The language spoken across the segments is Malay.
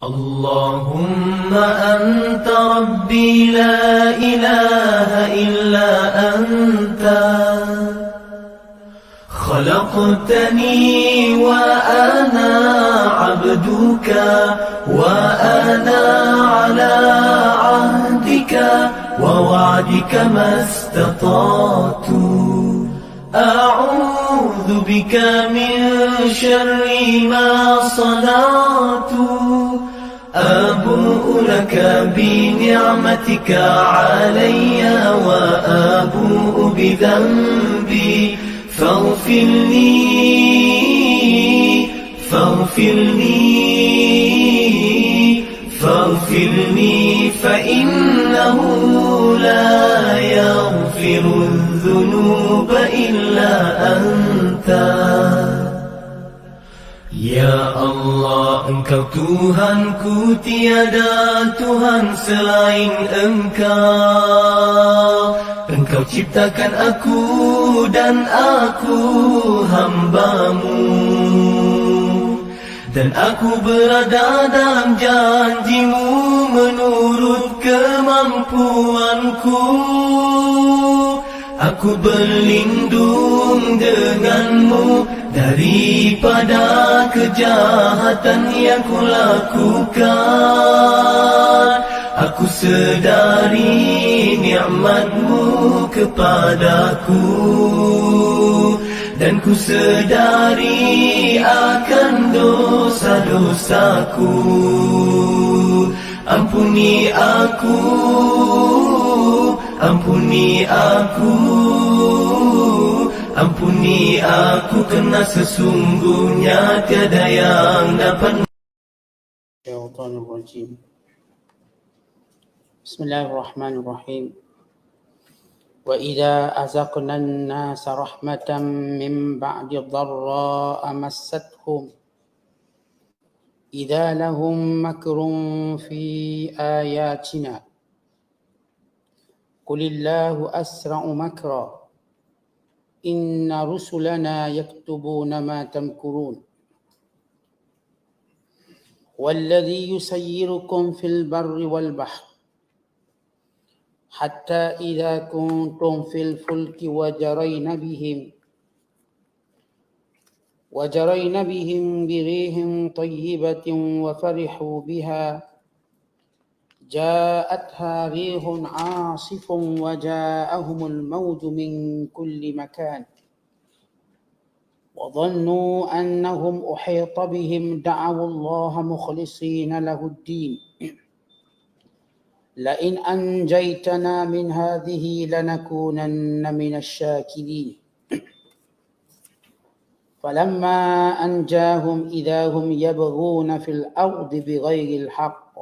اللهم أنت ربي لا إله إلا أنت خلقتني وأنا عبدك وأنا على عهدك ووعدك ما استطعت أعوذ بك من شر ما صنعت أبوء لك بنعمتك علي وأبوء بذنبي فاغفر لي فإنه لا يغفر الذنوب إلا أنت. Ya Allah, Engkau Tuhanku, tiada Tuhan selain Engkau. Engkau ciptakan aku dan aku hamba-Mu, dan aku berada dalam janji-Mu menurut kemampuanku. Aku berlindung denganmu daripada kejahatan yang kulakukan. Aku sedari nikmat-Mu kepadaku, dan ku sedari akan dosa-dosaku. Ampuni aku, ampuni aku, ampuni aku, kerana sesungguhnya tiada yang dapat. Bismillahirrahmanirrahim. Wa idza azaqna an-nasa rahmatan min ba'di dharra'a massathum idza lahum makrun fi ayatina qulillahu asra'u makra inna rusulana yaktubuna ma tamkurun walladhi yusayyirukum fil barri wal bahri حتى إذا كنتم في الفلك وجرين بهم بريح طيبة وفرحوا بها جاءتها ريح عاصف وجاءهم الموج من كل مكان وظنوا أنهم أحيط بهم دعوا الله مخلصين له الدين لئن أنجيتنا من هذه لنكونن من الشاكرين فلما أنجاهم إذا هم يبغون في الأرض بغير الحق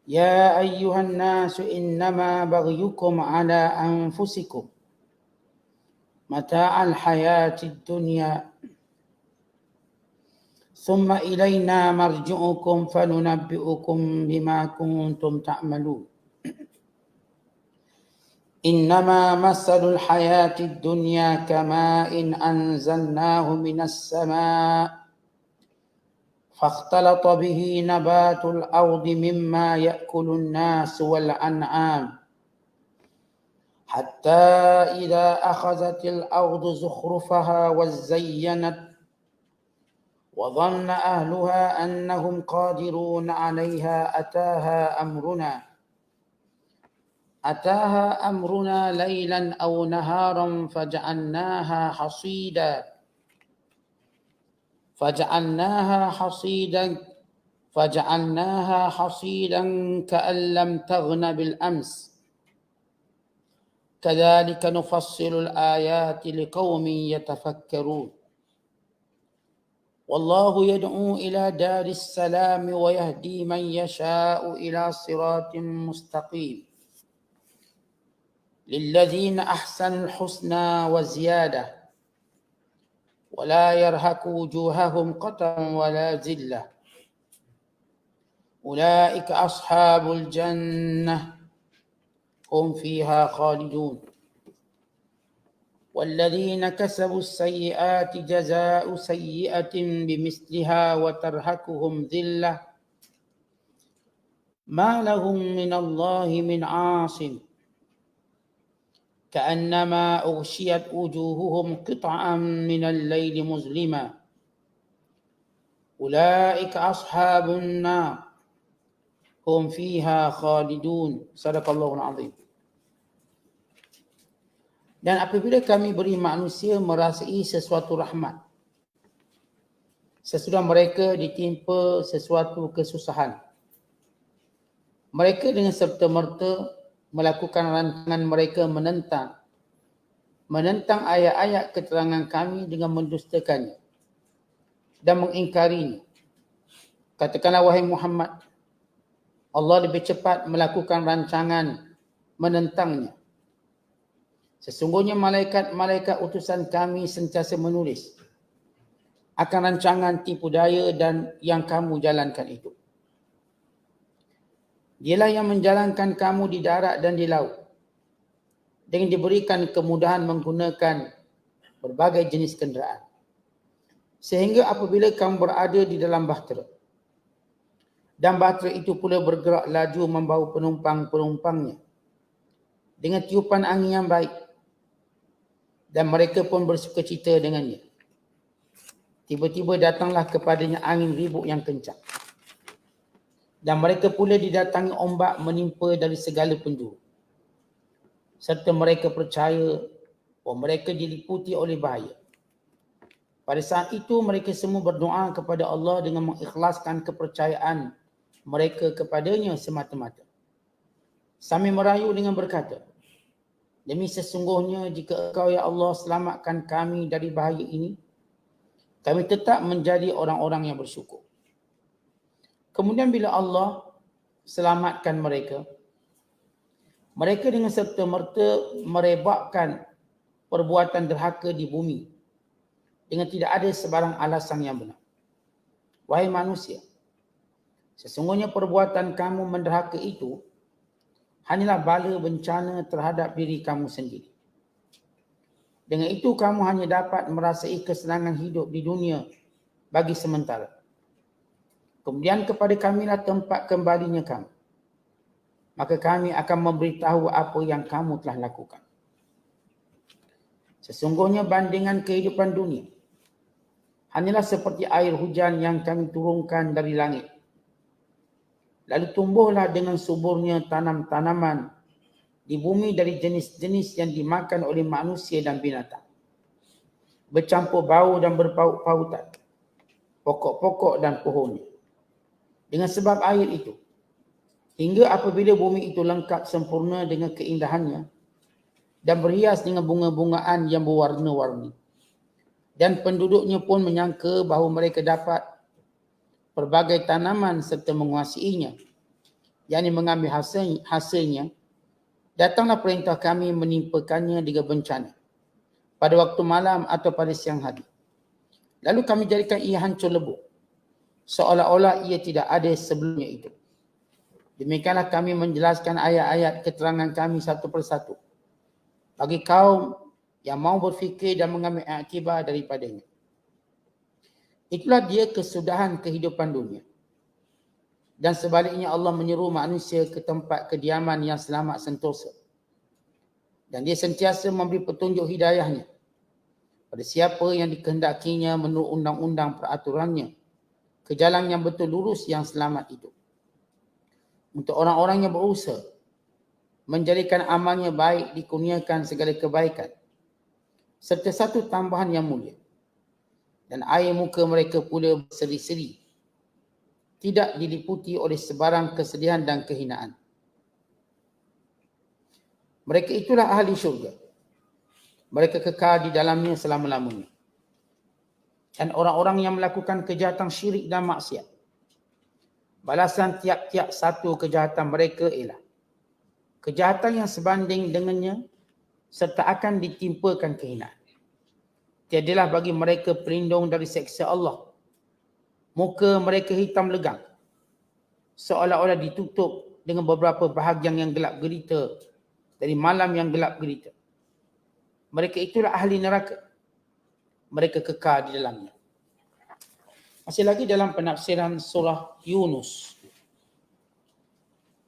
يا أيها الناس إنما بغيكم على أنفسكم متاع الحياة الدنيا ثم إلينا مرجعكم فننبئكم بما كنتم تعملون إنما مثل الحياة الدنيا كماء أنزلناه من السماء فاختلط به نبات الأرض مما يأكل الناس والأنعام حتى إذا أخذت الأرض زخرفها وزينت وظن أهلها أنهم قادرون عليها أتاها أمرنا ليلا أو نهارا فجعلناها حصيدا كأن لم تغن بالأمس كذلك نفصل الآيات لقوم يتفكرون والله يدعو إلى دار السلام ويهدي من يشاء إلى صراط مستقيم للذين أحسنوا الحسنى وزيادة ولا يرهق وجوههم قتر ولا ذلة أولئك أصحاب الجنة هم فيها خالدون والذين كسبوا السيئات جزاء سيئة بمثلها وترهقهم ذلة ما لهم من الله من عاصم كأنما أغشيت وجوههم قطعا من الليل مظلما أولئك أصحاب النار هم فيها خالدون. صدق الله العظيم. Dan apabila kami beri manusia merasai sesuatu rahmat, sesudah mereka ditimpa sesuatu kesusahan, mereka dengan serta-merta melakukan rancangan mereka menentang ayat-ayat keterangan kami dengan mendustakannya dan mengingkarinya. Katakanlah wahai Muhammad, Allah lebih cepat melakukan rancangan menentangnya. Sesungguhnya malaikat-malaikat utusan kami sentiasa menulis akan rancangan tipu daya dan yang kamu jalankan itu. Dialah yang menjalankan kamu di darat dan di laut dengan diberikan kemudahan menggunakan berbagai jenis kenderaan. Sehingga apabila kamu berada di dalam bahtera dan bahtera itu pula bergerak laju membawa penumpang-penumpangnya dengan tiupan angin yang baik, dan mereka pun bersukacita dengannya. Tiba-tiba datanglah kepadanya angin ribut yang kencang. Dan mereka pula didatangi ombak menimpa dari segala penjuru. Serta mereka percaya bahawa mereka diliputi oleh bahaya. Pada saat itu mereka semua berdoa kepada Allah dengan mengikhlaskan kepercayaan mereka kepadanya semata-mata. Sambil merayu dengan berkata, demi sesungguhnya jika Engkau ya Allah selamatkan kami dari bahaya ini, kami tetap menjadi orang-orang yang bersyukur. Kemudian bila Allah selamatkan mereka, mereka dengan serta-merta merebakkan perbuatan derhaka di bumi dengan tidak ada sebarang alasan yang benar. Wahai manusia, sesungguhnya perbuatan kamu menderhaka itu hanyalah bala bencana terhadap diri kamu sendiri. Dengan itu kamu hanya dapat merasai kesenangan hidup di dunia bagi sementara. Kemudian kepada kamilah tempat kembalinya kamu. Maka kami akan memberitahu apa yang kamu telah lakukan. Sesungguhnya bandingan kehidupan dunia hanyalah seperti air hujan yang kami turunkan dari langit. Lalu tumbuhlah dengan suburnya tanam-tanaman di bumi dari jenis-jenis yang dimakan oleh manusia dan binatang. Bercampur bau dan berpaut-pautan, pokok-pokok dan pohonnya. Dengan sebab air itu, hingga apabila bumi itu lengkap sempurna dengan keindahannya dan berhias dengan bunga-bungaan yang berwarna-warni. Dan penduduknya pun menyangka bahawa mereka dapat pelbagai tanaman serta menguasainya, yakni mengambil hasilnya, datanglah perintah kami menimpakannya dengan bencana pada waktu malam atau pada siang hari. Lalu kami jadikan ia hancur lebur, seolah-olah ia tidak ada sebelumnya itu. Demikianlah kami menjelaskan ayat-ayat keterangan kami satu persatu bagi kaum yang mau berfikir dan mengambil iktibar daripadanya. Itulah dia kesudahan kehidupan dunia. Dan sebaliknya Allah menyeru manusia ke tempat kediaman yang selamat sentosa. Dan dia sentiasa memberi petunjuk hidayahnya pada siapa yang dikehendakinya menurut undang-undang peraturannya ke jalan yang betul lurus yang selamat itu. Untuk orang-orang yang berusaha menjadikan amalnya baik dikurniakan segala kebaikan serta satu tambahan yang mulia. Dan air muka mereka pula berseri-seri, tidak diliputi oleh sebarang kesedihan dan kehinaan. Mereka itulah ahli syurga. Mereka kekal di dalamnya selama-lamanya. Dan orang-orang yang melakukan kejahatan syirik dan maksiat, balasan tiap-tiap satu kejahatan mereka ialah kejahatan yang sebanding dengannya serta akan ditimpakan kehinaan. Tiadalah bagi mereka pelindung dari seksa Allah. Muka mereka hitam legam, seolah-olah ditutup dengan beberapa bahagian yang gelap gelita dari malam yang gelap gelita. Mereka itulah ahli neraka. Mereka kekal di dalamnya. Masih lagi dalam penafsiran surah Yunus.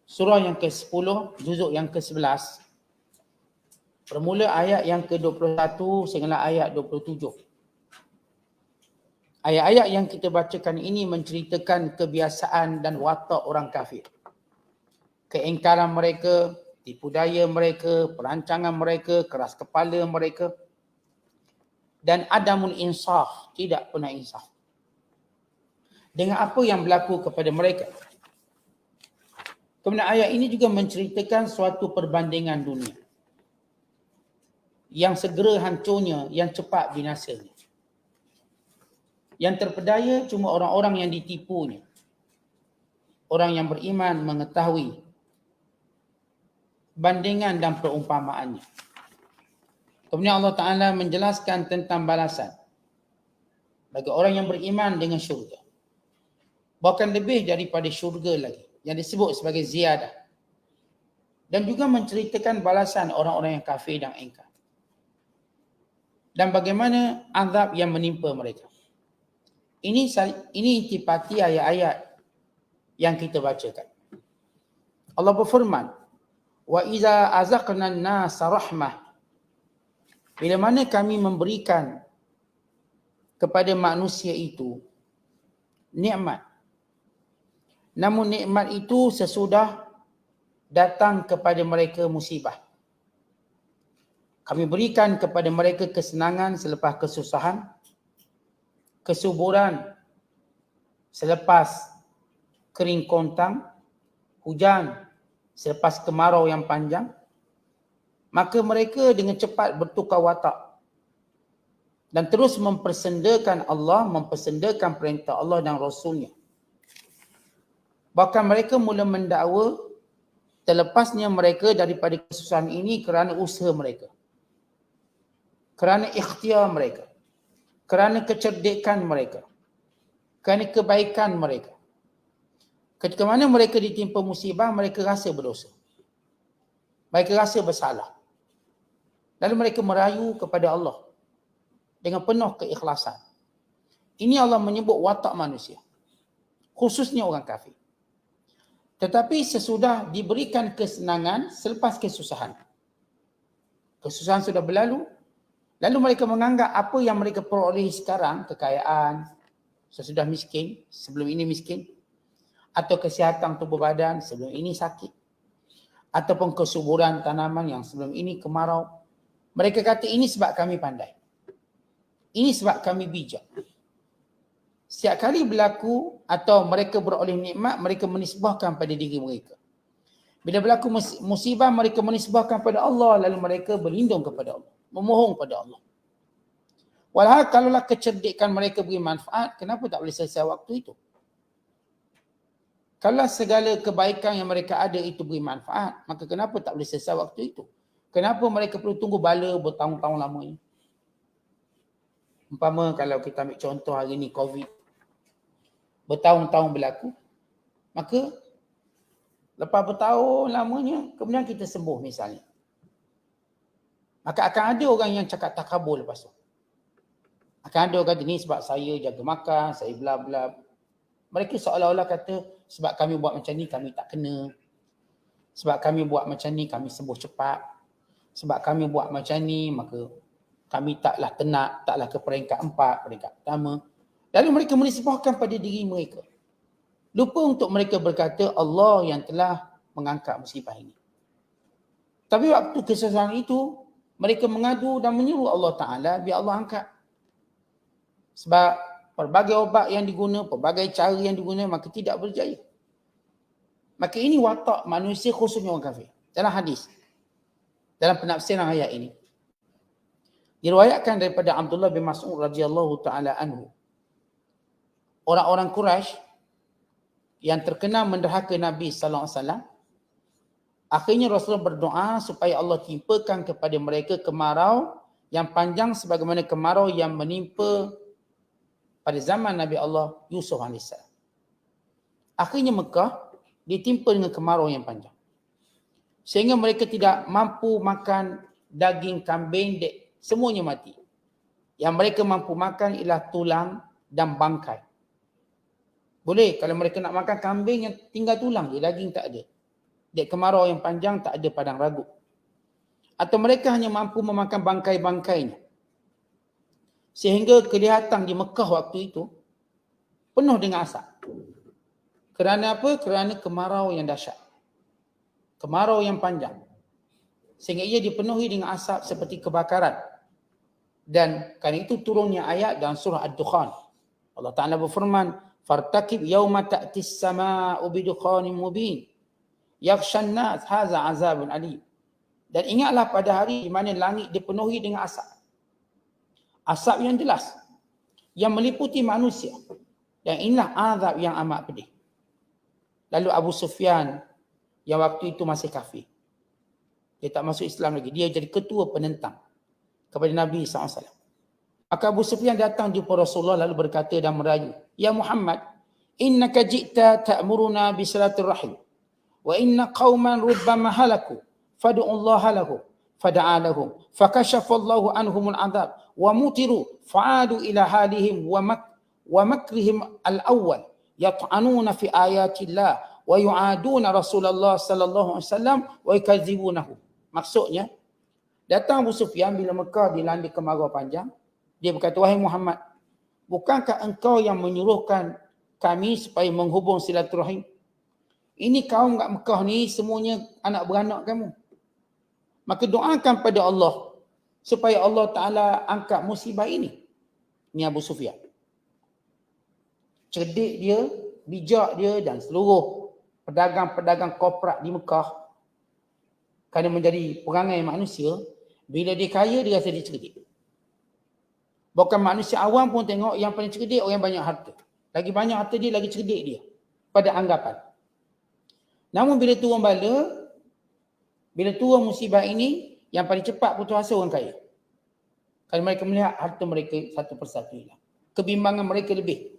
Surah yang ke-10, juzuk yang ke-11. Bermula ayat yang ke-21 sehinggalah ayat 27. Ayat-ayat yang kita bacakan ini menceritakan kebiasaan dan watak orang kafir. Keingkaran mereka, tipu daya mereka, perancangan mereka, keras kepala mereka. Dan adamul insaf, tidak pernah insaf. Dengan apa yang berlaku kepada mereka. Kemudian ayat ini juga menceritakan suatu perbandingan dunia. Yang segera hancurnya, yang cepat binasanya. Yang terpedaya cuma orang-orang yang ditipunya. Orang yang beriman mengetahui bandingan dan perumpamaannya. Kemudian Allah Ta'ala menjelaskan tentang balasan bagi orang yang beriman dengan syurga. Bahkan lebih daripada syurga lagi, yang disebut sebagai ziyadah. Dan juga menceritakan balasan orang-orang yang kafir dan ingkar. Dan bagaimana azab yang menimpa mereka. Ini intipati ayat-ayat yang kita bacakan. Allah berfirman, wa iza azaqna an-nasa rahmah. Bila mana kami memberikan kepada manusia itu nikmat. Namun nikmat itu sesudah datang kepada mereka musibah. Kami berikan kepada mereka kesenangan selepas kesusahan, kesuburan selepas kering kontang, hujan selepas kemarau yang panjang, maka mereka dengan cepat bertukar watak dan terus mempersendakan Allah, mempersendakan perintah Allah dan Rasulnya. Bahkan mereka mula mendakwa terlepasnya mereka daripada kesusahan ini kerana usaha mereka, kerana ikhtiar mereka, kerana kecerdikan mereka, kerana kebaikan mereka. Ketika mana mereka ditimpa musibah, mereka rasa berdosa. Mereka rasa bersalah. Lalu mereka merayu kepada Allah dengan penuh keikhlasan. Ini Allah menyebut watak manusia, khususnya orang kafir. Tetapi sesudah diberikan kesenangan selepas kesusahan. Kesusahan sudah berlalu, lalu mereka menganggap apa yang mereka peroleh sekarang, kekayaan, sesudah miskin, sebelum ini miskin, atau kesihatan tubuh badan, sebelum ini sakit, ataupun kesuburan tanaman yang sebelum ini kemarau. Mereka kata ini sebab kami pandai. Ini sebab kami bijak. Setiap kali berlaku atau mereka beroleh nikmat, mereka menisbahkan pada diri mereka. Bila berlaku musibah, mereka menisbahkan pada Allah, lalu mereka berlindung kepada Allah, memohon pada Allah. Walhal kalaulah kecerdikan mereka beri manfaat, kenapa tak boleh selesai waktu itu? Kalau segala kebaikan yang mereka ada itu beri manfaat, maka kenapa tak boleh selesai waktu itu? Kenapa mereka perlu tunggu bala bertahun-tahun lamanya? Umpama kalau kita ambil contoh hari ni COVID, bertahun-tahun berlaku, maka lepas bertahun lamanya, kemudian kita sembuh misalnya. Maka akan ada orang yang cakap takabur lepas tu. Akan ada orang kata ni sebab saya jaga makan, saya bla bla. Mereka seolah-olah kata sebab kami buat macam ni kami tak kena. Sebab kami buat macam ni kami sembuh cepat. Sebab kami buat macam ni maka kami taklah tenat, taklah ke peringkat 4, peringkat pertama. Lalu mereka menisbahkan pada diri mereka. Lupa untuk mereka berkata Allah yang telah mengangkat musibah ini. Tapi waktu kesusahan itu, mereka mengadu dan menyuruh Allah Ta'ala biar Allah angkat. Sebab pelbagai obat yang diguna, pelbagai cara yang diguna, maka tidak berjaya. Maka ini watak manusia khususnya orang kafir. Dalam hadis, dalam penafsiran ayat ini, diriwayatkan daripada Abdullah bin Mas'ud radhiyallahu ta'ala anhu. Orang-orang Quraisy yang terkenal menderhaka Nabi sallallahu alaihi wasallam, akhirnya Rasulullah berdoa supaya Allah timpakan kepada mereka kemarau yang panjang sebagaimana kemarau yang menimpa pada zaman Nabi Allah Yusuf AS. Akhirnya Mekah ditimpa dengan kemarau yang panjang. Sehingga mereka tidak mampu makan daging kambing Semuanya mati. Yang mereka mampu makan ialah tulang dan bangkai. Boleh kalau mereka nak makan kambing yang tinggal tulang je, daging tak ada. Dek kemarau yang panjang tak ada padang ragu. Atau mereka hanya mampu memakan bangkai-bangkainya. Sehingga kelihatan di Mekah waktu itu penuh dengan asap. Kerana apa? Kerana kemarau yang dahsyat. Kemarau yang panjang. Sehingga ia dipenuhi dengan asap seperti kebakaran. Dan kerana itu turunnya ayat dalam surah Ad-Dukhan. Allah Ta'ala berfirman, "Fartakib yawma ta'tis sama'u bidukhanin mubin. Yakhshan nas haza azabun alim." Dan ingatlah pada hari di mana langit dipenuhi dengan asap. Asap yang jelas. Yang meliputi manusia. Dan inilah azab yang amat pedih. Lalu Abu Sufyan yang waktu itu masih kafir. Dia tak masuk Islam lagi. Dia jadi ketua penentang kepada Nabi SAW. Maka Abu Sufyan datang jumpa Rasulullah lalu berkata dan merayu, "Ya Muhammad, innaka ji'ta ta'muruna bisalatir rahim. Wa inna qauman rubbama halaku. Fadu'ullaha lahum. Fada'a lahum. Fakashafallahu anhumul adhab. Wa mutiru fa'adu ila halihim wa makrihim al-awwal. Yat'anuna fi ayatillah. Wa yu'aduna Rasulullah sallallahu alaihi wasallam wa yukadzibunahu." Maksudnya, datang Abu Sufyan bila Mekah dilanda kemarau panjang. Dia berkata, "Wahai Muhammad, bukankah engkau yang menyuruhkan kami supaya menghubung silaturahim? Ini kaum kat Mekah ni semuanya anak beranak kamu. Maka doakan pada Allah supaya Allah Ta'ala angkat musibah ini." Ini Abu Sufyan. Cerdik dia, bijak dia dan seluruh pedagang-pedagang korporat di Mekah, kerana menjadi perangai manusia, bila dia kaya dia rasa dia cerdik. Bukan manusia awam pun tengok yang paling cerdik orang yang banyak harta. Lagi banyak harta dia, lagi cerdik dia pada anggapan. Namun bila turun bala, bila turun musibah ini, yang paling cepat putus asa orang kaya. Kalau mereka melihat harta mereka satu persatu hilang. Kebimbangan mereka lebih.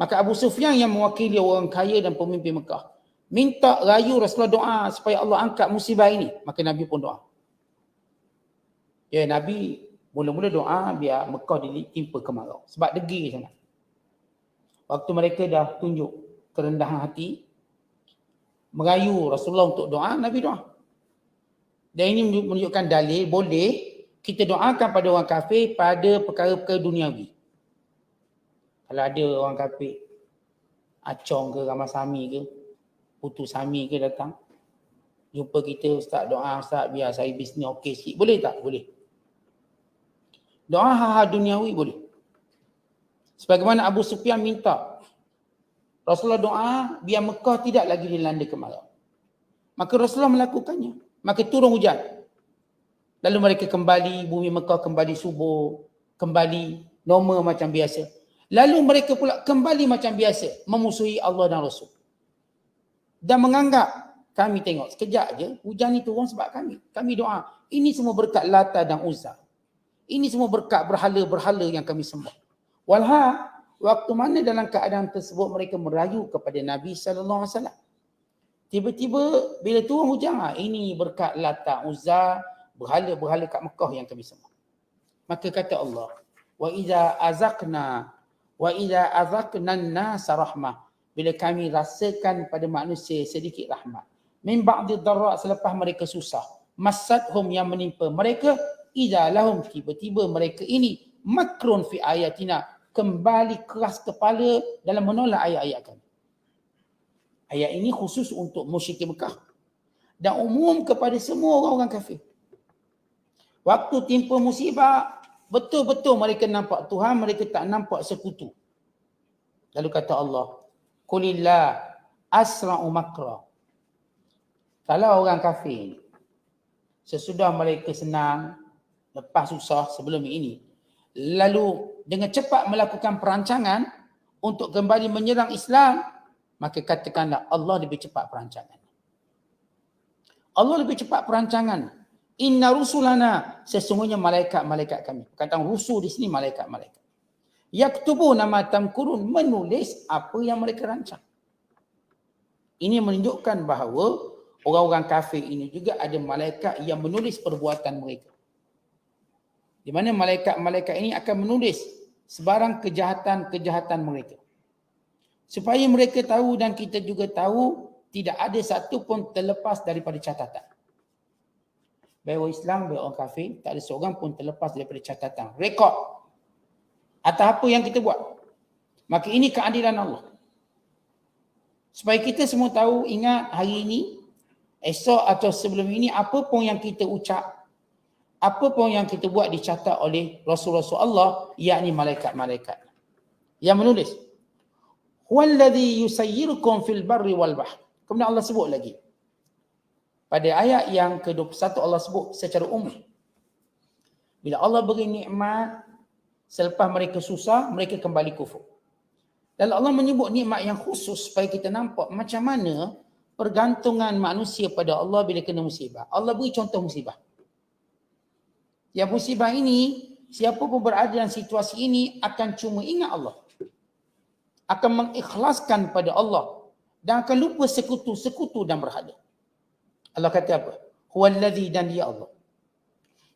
Maka Abu Sufyan yang mewakili orang kaya dan pemimpin Mekah minta rayu Rasulullah doa supaya Allah angkat musibah ini. Maka Nabi pun doa. Ya, Nabi mula-mula doa biar Mekah ditimpa kemarau. Sebab degil sangat. Waktu mereka dah tunjuk kerendahan hati, merayu Rasulullah untuk doa, Nabi doa. Dan ini menunjukkan dalil boleh kita doakan pada orang kafir pada perkara-perkara duniawi. Kalau ada orang kafir, Acong ke, Ramasami ke, Putu Sami ke datang, jumpa kita, "Ustaz doa Ustaz biar saya bisnes okey sikit." Boleh tak? Boleh. Doa hal-hal duniawi boleh. Sebagaimana Abu Sufyan minta Rasulullah doa biar Mekah tidak lagi dilanda kemarau. Maka Rasulullah melakukannya. Maka turun hujan. Lalu mereka kembali, bumi Mekah kembali subur, kembali normal macam biasa. Lalu mereka pula kembali macam biasa, memusuhi Allah dan Rasul. Dan menganggap, kami tengok sekejap je, hujan ni turun sebab kami. Kami doa. Ini semua berkat Lata dan Uzza. Ini semua berkat berhala-berhala yang kami sembah. Walha, waktu mana dalam keadaan tersebut mereka merayu kepada Nabi SAW. Tiba-tiba bila turun hujan, ini berkat Lata, Uzza, berhala-berhala kat Mekah yang kami sembah. Maka kata Allah, wa idza azaqna an-nasa rahmah. Bila kami rasakan pada manusia sedikit rahmat. Min ba'di dharra, selepas mereka susah. Masadhum, yang menimpa mereka. Idza lahum, tiba-tiba mereka ini makrun fi ayatina, kembali keras kepala dalam menolak ayat-ayat kami. Ayat ini khusus untuk musyrikin Mekah dan umum kepada semua orang-orang kafir. Waktu timpa musibah, betul-betul mereka nampak Tuhan, mereka tak nampak sekutu. Lalu kata Allah, "Qulillah asra'u makra." Kalau orang kafir, sesudah mereka senang, lepas susah sebelum ini, lalu dengan cepat melakukan perancangan untuk kembali menyerang Islam, maka katakanlah Allah lebih cepat perancangan. Allah lebih cepat perancangan. Inna rusulana, sesungguhnya malaikat-malaikat kami. Kata rusul di sini malaikat-malaikat. Yaktubuna ma tamkurun, menulis apa yang mereka rancang. Ini menunjukkan bahawa orang-orang kafir ini juga ada malaikat yang menulis perbuatan mereka. Di mana malaikat-malaikat ini akan menulis sebarang kejahatan-kejahatan mereka. Supaya mereka tahu dan kita juga tahu tidak ada satu pun terlepas daripada catatan. Baik orang Islam, baik orang kafir, tak ada seorang pun terlepas daripada catatan. Rekod atas apa yang kita buat. Maka ini keadilan Allah. Supaya kita semua tahu, ingat hari ini, esok atau sebelum ini, apa pun yang kita ucap, apa pun yang kita buat dicatat oleh Rasul-Rasul Allah, yakni malaikat-malaikat yang menulis. Huwallazi yusayyirukum fil barri wal bahr. Kemudian Allah sebut lagi. Pada ayat yang ke-21 Allah sebut secara umum. Bila Allah beri nikmat, selepas mereka susah, mereka kembali kufur. Dan Allah menyebut nikmat yang khusus supaya kita nampak macam mana pergantungan manusia pada Allah bila kena musibah. Allah beri contoh musibah. Yang musibah ini, siapa pun berada dalam situasi ini akan cuma ingat Allah. Akan mengikhlaskan pada Allah dan akan lupa sekutu-sekutu dan berhala. Allah kata apa? Huwallazi, dan dia Allah.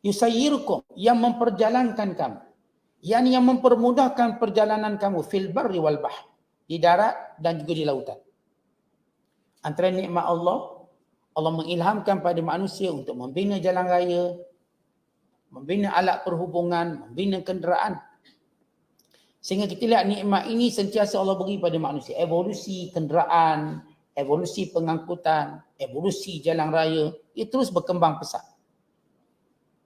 Yusayyirukum, yang memperjalankan kamu. Yang mempermudahkan perjalanan kamu fil barri wal bahr, di darat dan juga di lautan. Antara nikmat Allah, Allah mengilhamkan pada manusia untuk membina jalan raya, membina alat perhubungan, membina kenderaan. Sehingga kita lihat nikmat ini sentiasa Allah beri pada manusia. Evolusi kenderaan, evolusi pengangkutan, evolusi jalan raya, ia terus berkembang pesat.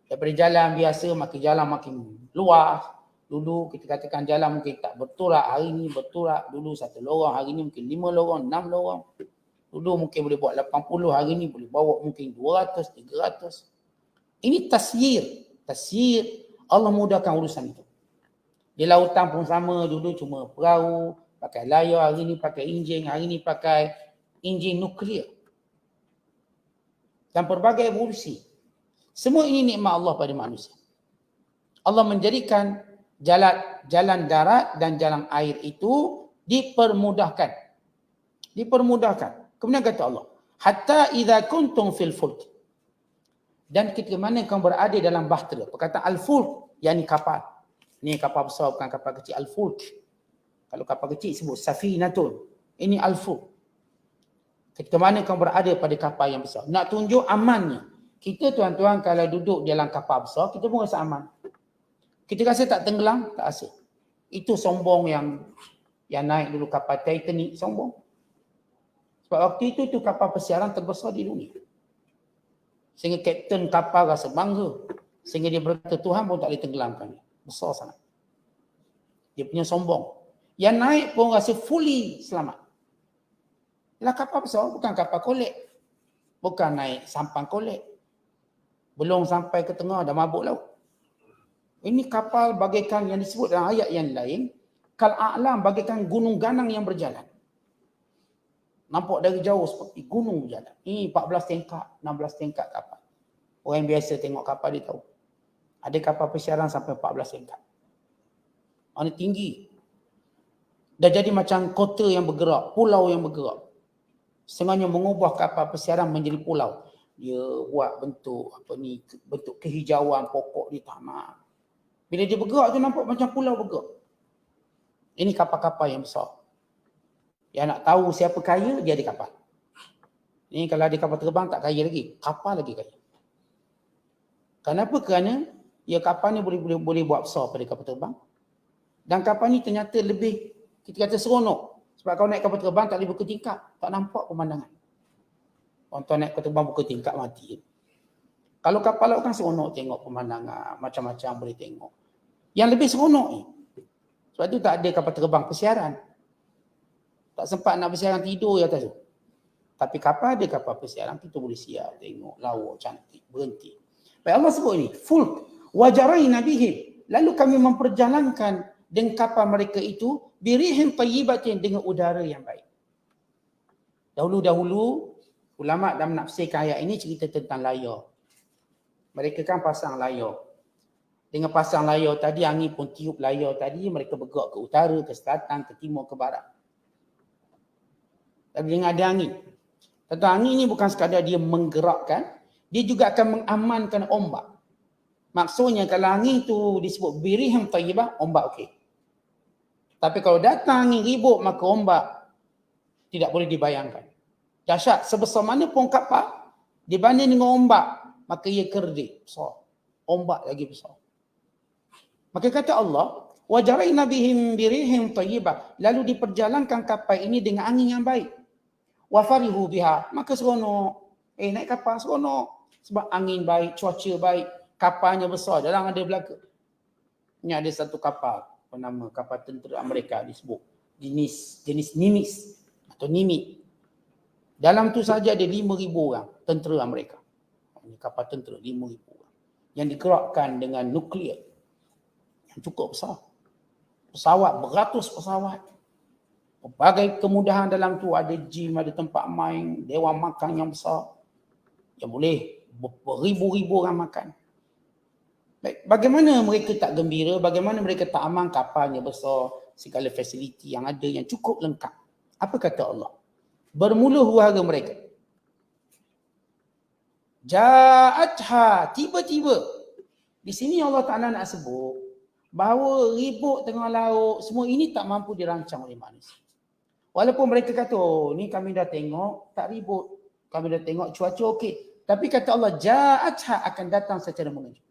Daripada jalan biasa, makin jalan makin luas. Dulu kita katakan jalan mungkin tak berturak, hari ni berturak. Dulu 1 lorong, hari ni mungkin 5 lorong, 6 lorong. Dulu mungkin boleh buat 80, hari ni boleh bawa mungkin 200, 300. Ini tasyir. Tasyir, Allah mudahkan urusan itu. Di lautan pun sama, dulu cuma perahu, pakai layar, hari ni pakai enjin, hari ni pakai enjin nuklear. Dan pelbagai evolusi. Semua ini nikmat Allah pada manusia. Allah menjadikan jalan darat dan jalan air itu dipermudahkan. Dipermudahkan. Kemudian kata Allah, hatta idza kuntum fil fulk. Dan ketika mana kamu berada dalam bahtera. Perkataan al-fulk, yakni kapal. Ini kapal besar, bukan kapal kecil. Al-fulk. Kalau kapal kecil sebut safinatun. Ini al-fulk. Ketika mana kamu berada pada kapal yang besar. Nak tunjuk amannya. Kita tuan-tuan kalau duduk dalam kapal besar, kita pun rasa aman. Kita rasa tak tenggelam, tak rasa. Itu sombong yang naik dulu kapal Titanic, sombong. Sebab waktu itu kapal persiaran terbesar di dunia. Sehingga kapten kapal rasa bangga. Sehingga dia berkata, Tuhan pun tak boleh tenggelamkan dia. Besar sangat. Dia punya sombong. Yang naik pun rasa fully selamat. Ialah kapal besar, bukan kapal kolek. Bukan naik sampan kolek. Belum sampai ke tengah, dah mabuk laut. Ini kapal bagaikan yang disebut dalam ayat yang lain, kal-a'lam, bagaikan gunung ganang yang berjalan. Nampak dari jauh seperti gunung berjalan. Ini 14 tingkat, 16 tingkat kapal. Orang yang biasa tengok kapal dia tahu. Ada kapal persiaran sampai 14 tingkat. Ini tinggi. Dah jadi macam kota yang bergerak, pulau yang bergerak. Setengahnya mengubah kapal persiaran menjadi pulau. Dia buat bentuk bentuk kehijauan pokok di tanah. Bila dia bergerak tu nampak macam pulau bergerak. Ini kapal-kapal yang besar. Yang nak tahu siapa kaya, dia ada kapal. Ini kalau ada kapal terbang tak kaya lagi. Kapal lagi kaya. Kenapa? Kerana kapal ni boleh buat besar pada kapal terbang. Dan kapal ni ternyata lebih, kita kata seronok. Sebab kalau naik kapal terbang tak boleh berketingkat. Tak nampak pemandangan. Orang tuan naik kapal terbang berketingkat mati. Kalau kapal laut kan seronok tengok pemandangan. Macam-macam boleh tengok. Yang lebih seronok ni. Sebab tu tak ada kapal terbang persiaran. Tak sempat nak bersiaran tidur atas tu. Tapi kapal ada kapal persiaran, kita boleh siar, tengok, lawak, cantik, berhenti. Baik Allah sebut ni, fulk, wajaraina bihim. Lalu kami memperjalankan dengan kapal mereka itu, birihim tayyibatin, dengan udara yang baik. Dahulu-dahulu, ulama' dalam menafsirkan ayat ini cerita tentang layar. Mereka kan pasang layar. Dengan pasang layar tadi, angin pun tiup layar tadi, mereka bergerak ke utara, ke selatan, ke timur, ke barat. Tapi dengan ada angin. Tentang angin ini bukan sekadar dia menggerakkan, dia juga akan mengamankan ombak. Maksudnya kalau angin tu disebut birihim tayyibah, ombak okey. Tapi kalau datang angin ribut, maka ombak tidak boleh dibayangkan. Dahsyat sebesar mana pun kapal dibanding dengan ombak, maka ia kerdil besar. Ombak lagi besar. Maka kata Allah, wa jaraina bihim birihim tayyibah, lalu diperjalankan kapal ini dengan angin yang baik. Wa farihu biha, maka seronok. Naik kapal seronok sebab angin baik, cuaca baik, kapalnya besar, dalam ada belaka. Ini ada satu kapal, nama kapal tentera Amerika disebut jenis Nimitz atau Nimitz. Dalam tu saja ada 5,000 orang tentera Amerika. Ini kapal tentera 5,000 orang yang digerakkan dengan nuklear yang cukup besar. Pesawat beratus pesawat. Berbagai kemudahan dalam tu, ada gym, ada tempat main, dewan makan yang besar yang boleh beribu-ribu orang makan. Baik, bagaimana mereka tak gembira, bagaimana mereka tak aman, kapalnya besar, segala fasiliti yang ada yang cukup lengkap. Apa kata Allah? Bermula huru-hara mereka. Ja'atha, tiba-tiba. Di sini Allah Ta'ala nak sebut bahawa ribut tengah laut, semua ini tak mampu dirancang oleh manusia. Walaupun mereka kata, ni kami dah tengok, tak ribut. Kami dah tengok cuaca okey. Tapi kata Allah, ja'atha, akan datang secara mengejut.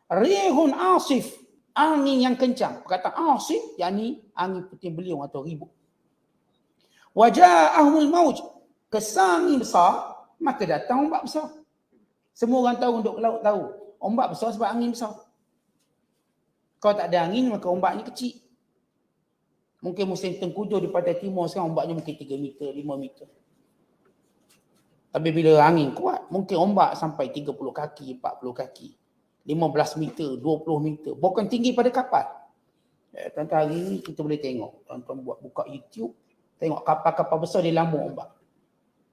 Rihun asif, angin yang kencang. Perkataan asif, yakni angin puting beliung atau ribut. Waja'ahumul mauj, kesangin besar, maka datang ombak besar. Semua orang tahu, untuk laut tahu. Ombak besar sebab angin besar. Kalau tak ada angin, maka ombaknya kecil. Mungkin musim tengkujuh di pantai timur sekarang ombaknya mungkin 3 meter, 5 meter. Tapi bila angin kuat, mungkin ombak sampai 30 kaki, 40 kaki. 15 meter, 20 meter. Bukan tinggi pada kapal. Tuan-tuan, hari ni kita boleh tengok. Tuan-tuan buka YouTube, tengok kapal-kapal besar di lambung ombak.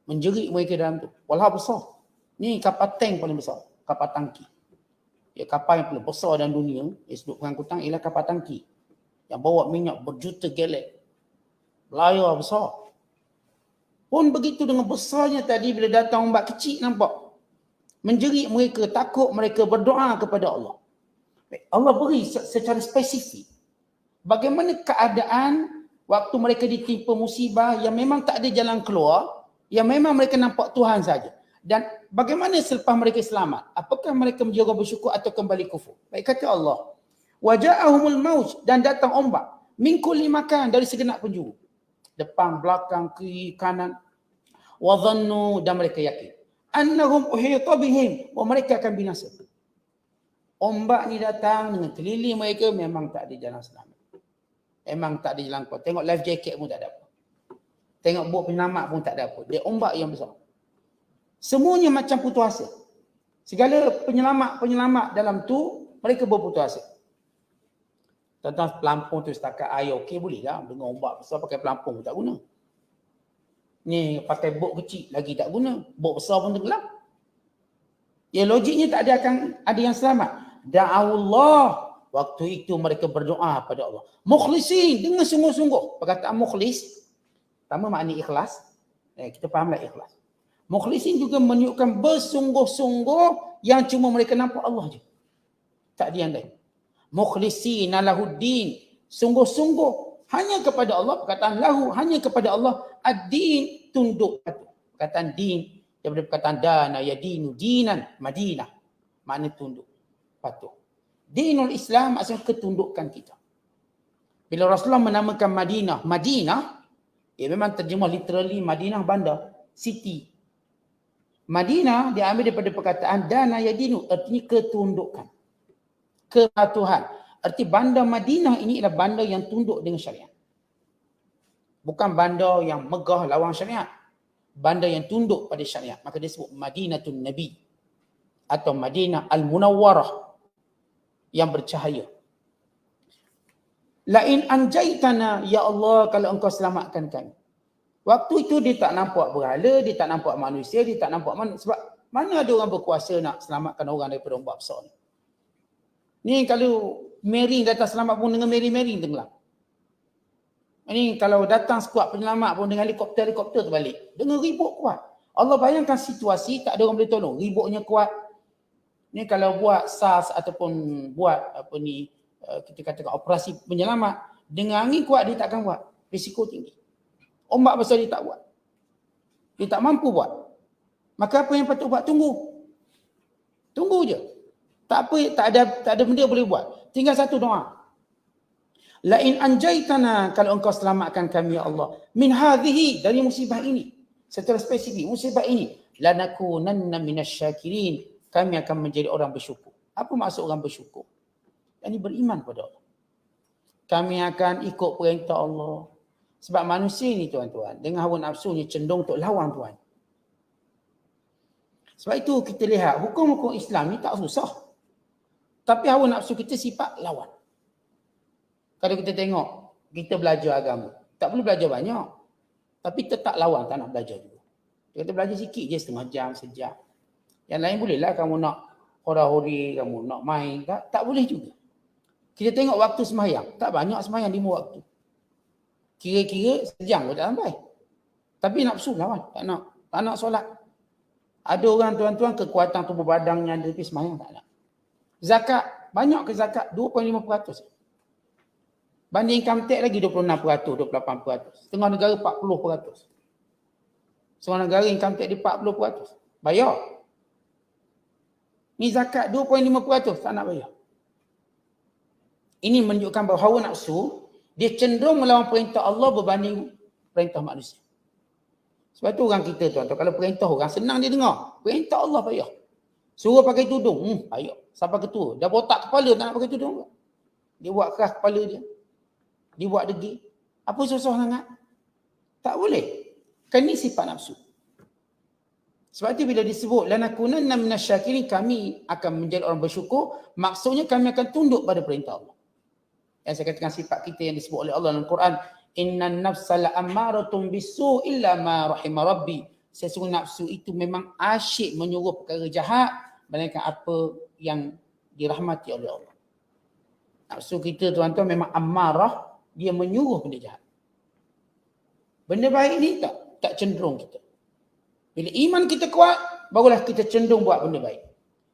Menjerit mereka dalam tu. Walau besar. Ni kapal tank paling besar. Kapal tangki. Ya, kapal yang paling besar dalam dunia, sudut pengangkutan, ialah kapal tangki. Yang bawa minyak berjuta galon. Layar besar. Pun begitu dengan besarnya tadi, bila datang ombak kecil nampak. Menjerit mereka, takut mereka, berdoa kepada Allah. Allah beri secara spesifik. Bagaimana keadaan waktu mereka ditimpa musibah yang memang tak ada jalan keluar, yang memang mereka nampak Tuhan saja. Dan bagaimana selepas mereka selamat? Apakah mereka menjaga bersyukur atau kembali kufur? Baik kata Allah, waja'ahumul mauj, dan datang ombak min kulli makan, dari segenap penjuru. Depan, belakang, kiri, kanan. Wa dhannu, dan mereka yakin annahum uhita bihim, bahawa mereka akan binasa. Ombak ni datang dengan keliling mereka, memang tak ada jalan selamat. Memang tak ada jalan keluar. Tengok life jacket pun tak ada apa. Tengok bot penyelamat pun tak ada apa. Dia ombak yang besar. Semuanya macam putus asa. Segala penyelamat dalam tu, mereka berputus asa. Tentang pelampung tu setakat air okey boleh lah. Dengan ombak besar pakai pelampung pun tak guna. Ni pakai bot kecil lagi tak guna. Bot besar pun tenggelam. Ya, logiknya tak ada yang selamat. Da'awullah. Waktu itu mereka berdoa pada Allah. Mukhlisin, dengan sungguh-sungguh. Perkataan mukhlis, pertama makna ikhlas. Kita fahamlah ikhlas. Mukhlisin juga menunjukkan bersungguh-sungguh, yang cuma mereka nampak Allah je. Tak ada yang lain. Mukhlisin lahuddin, sungguh-sungguh hanya kepada Allah. Perkataan lahu, hanya kepada Allah. Ad-din, tunduk patuh. Perkataan din daripada perkataan dana yadinu dinan, Madinah, makna tunduk patuh. Dinul Islam maksudnya ketundukan kita. Bila Rasulullah menamakan Madinah, ia memang terjemah literally Madinah bandar, city. Madinah diambil daripada perkataan dana yadinu, artinya ketundukan, kepatuhan. Arti bandar Madinah ini adalah bandar yang tunduk dengan syariat. Bukan bandar yang megah lawan syariat. Bandar yang tunduk pada syariat. Maka dia sebut Madinatun Nabi atau Madinah Al-Munawwarah, yang bercahaya. Lain anjaitana, ya Allah, kalau engkau selamatkan kami. Waktu itu dia tak nampak berhala, dia tak nampak manusia, dia tak nampak mana. Sebab mana ada orang berkuasa nak selamatkan orang daripada ombak besar ni. Ni kalau Mary datang selamat pun dengan Mary tenggelam. Ini kalau datang skuad penyelamat pun dengan helikopter terbalik. Dengan ribut kuat. Allah bayangkan situasi, tak ada orang boleh tolong. Ributnya kuat. Ni kalau buat SARS ataupun buat kita katakan operasi penyelamat, dengan angin kuat dia takkan buat. Risiko tinggi. Ombak besar dia tak buat. Dia tak mampu buat. Maka apa yang patut buat? Tunggu. Tunggu je. Tak apa, tak ada benda boleh buat. Tinggal satu doa. La in anjaitana, kalau engkau selamatkan kami ya Allah, min hadhihi, dari musibah ini. Secara spesifik, musibah ini, lanakunanna minasyakirin, kami akan menjadi orang bersyukur. Apa maksud orang bersyukur? Ini beriman pada Allah. Kami akan ikut perintah Allah. Sebab manusia ni tuan-tuan, dengan hawa nafsunya cenderung untuk lawan Tuhan. Sebab itu kita lihat hukum-hukum Islam ni tak susah. Tapi hawa nafsu kita sifat lawan. Kalau kita tengok, kita belajar agama. Tak perlu belajar banyak. Tapi tetap lawan, tak nak belajar juga. Kita belajar sikit je, setengah jam, sejam. Yang lain bolehlah kamu nak hora-hori, kamu nak main. Tak boleh juga. Kita tengok waktu sembahyang. Tak banyak sembahyang 5 waktu. Kira-kira sejam pun tak sampai. Tapi nafsu lawan. Tak nak solat. Ada orang tuan-tuan kekuatan tubuh badannya ada tapi sembahyang tak nak. Zakat. Banyak ke zakat? 2.5%. Banding income tax lagi 26%, 28%. Setengah negara 40%. Setengah negara income tax dia 40%. Bayar. Ni zakat 2.5%, tak nak bayar. Ini menunjukkan bahawa hawa nafsu, dia cenderung melawan perintah Allah berbanding perintah manusia. Sebab tu orang kita tuan-tuan, kalau perintah orang senang dia dengar. Perintah Allah payah. Suruh pakai tudung, payah. Sampai ketua. Dah botak kepala tak nak pakai tudung. Dia buat keras kepala dia. Dia buat degil. Apa susah sangat? Tak boleh. Kan ni sifat nafsu. Sebab tu bila disebut lanakunanna minasyakirin, kami akan menjadi orang bersyukur, maksudnya kami akan tunduk pada perintah Allah. Yang saya katakan sifat kita yang disebut oleh Allah dalam Quran, innan nafsa la'ammaratun bisu illa ma rahima rabbi. Sesungguhnya nafsu itu memang asyik menyuruh perkara jahat, melainkan apa yang dirahmati oleh Allah. Nafsu kita tuan-tuan memang ammarah, dia menyuruh benda jahat. Benda baik ni tak cenderung kita. Bila iman kita kuat, barulah kita cenderung buat benda baik.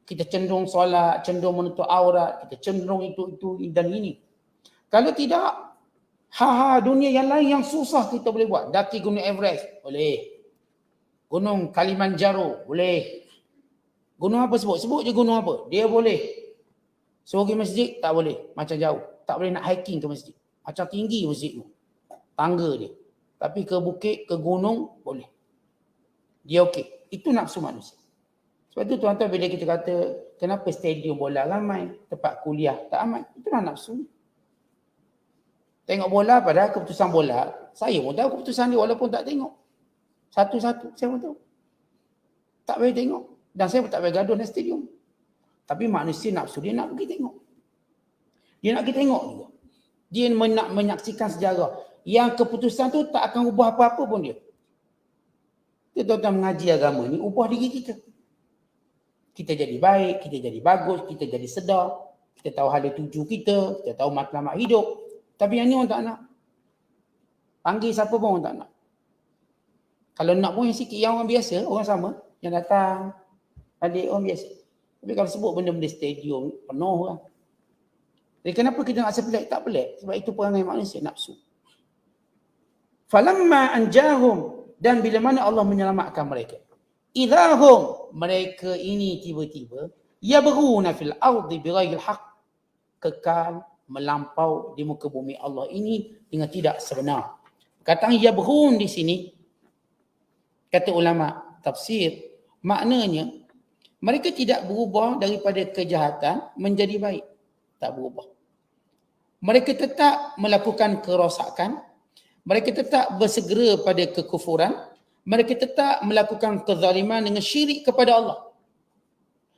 Kita cenderung solat, cenderung menutup aurat, kita cenderung itu dan ini. Kalau tidak, dunia yang lain yang susah kita boleh buat. Daki Gunung Everest, boleh. Gunung Kalimanjaro, boleh. Gunung apa sebut? Sebut je gunung apa. Dia boleh. Suruh pergi masjid, tak boleh. Macam jauh. Tak boleh nak hiking ke masjid. Macam tinggi masjid tu. Tangga dia. Tapi ke bukit, ke gunung, boleh. Dia okey. Itu nafsu manusia. Sebab tu tuan-tuan bila kita kata, kenapa stadium bola ramai, tempat kuliah tak aman. Itulah nafsu. Tengok bola, padahal keputusan bola, saya pun tahu keputusan dia walaupun tak tengok. Satu-satu, saya pun tahu. Tak boleh tengok. Dan saya pun tak boleh gaduh dalam stadium. Tapi manusia nafsu dia nak pergi tengok. Dia nak pergi tengok juga. Dia nak menyaksikan sejarah. Yang keputusan tu tak akan ubah apa-apa pun dia. Kita tuan-tuan mengaji agama ni, ubah diri kita. Kita jadi baik, kita jadi bagus, kita jadi sedar. Kita tahu hala tuju kita, kita tahu matlamat hidup. Tapi yang ni orang tak nak. Panggil siapa pun orang tak nak. Kalau nak pun yang sikit, yang orang biasa, orang sama, yang datang, adik orang biasa. Tapi kalau sebut benda-benda stadium, penuh lah. Jadi kenapa kita nak rasa pelik? Tak pelik. Sebab itu perangai manusia, nafsu. Falamma anjahum, dan bila mana Allah menyelamatkan mereka. Idahum, mereka ini tiba-tiba, yabghuna fil ardi bighairil haqq, kekal melampau di muka bumi Allah ini dengan tidak sebenar. Kataan yabghun di sini, kata ulama tafsir, maknanya mereka tidak berubah daripada kejahatan menjadi baik. Tak berubah. Mereka tetap melakukan kerosakan, mereka tetap bersegera pada kekufuran, mereka tetap melakukan kezaliman dengan syirik kepada Allah.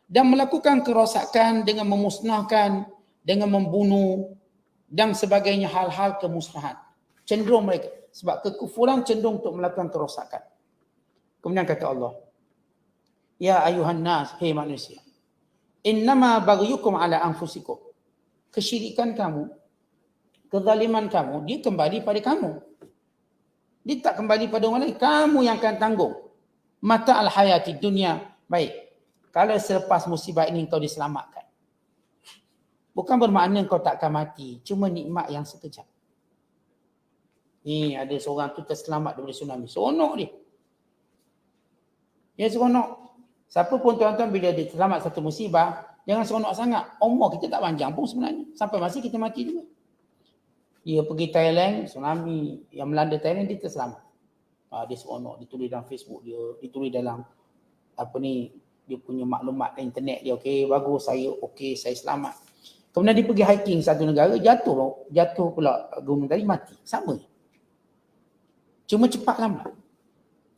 Dan melakukan kerosakan dengan memusnahkan, dengan membunuh dan sebagainya hal-hal kemusnahan. Cenderung mereka. Sebab kekufuran cenderung untuk melakukan kerosakan. Kemudian kata Allah, ya ayuhan nas, hei manusia, innama baghyukum ala anfusikum. Kesyirikan kamu, kezaliman kamu, dia kembali pada kamu. Dia tak kembali pada orang lain. Kamu yang akan tanggung. Mata al-hayati dunia. Baik. kalau selepas musibah ini kau diselamatkan. Bukan bermakna kau tak akan mati. Cuma nikmat yang sekejap. Ni ada seorang tu terselamat daripada tsunami. Seronok dia. Dia seronok. Siapa pun tuan-tuan bila dia selamat satu musibah, jangan seronok sangat. Umur kita tak panjang pun sebenarnya. Sampai masa kita mati juga. Dia pergi Thailand, tsunami yang melanda Thailand, dia terselamat. Dia seronok. Dia tulis dalam Facebook dia. Dia tulis dalam dia punya maklumat internet dia. Okey, bagus, saya selamat. Kemudian dia pergi hiking satu negara, jatuh pula gunung tadi, mati. Sama. Cuma cepat lambat.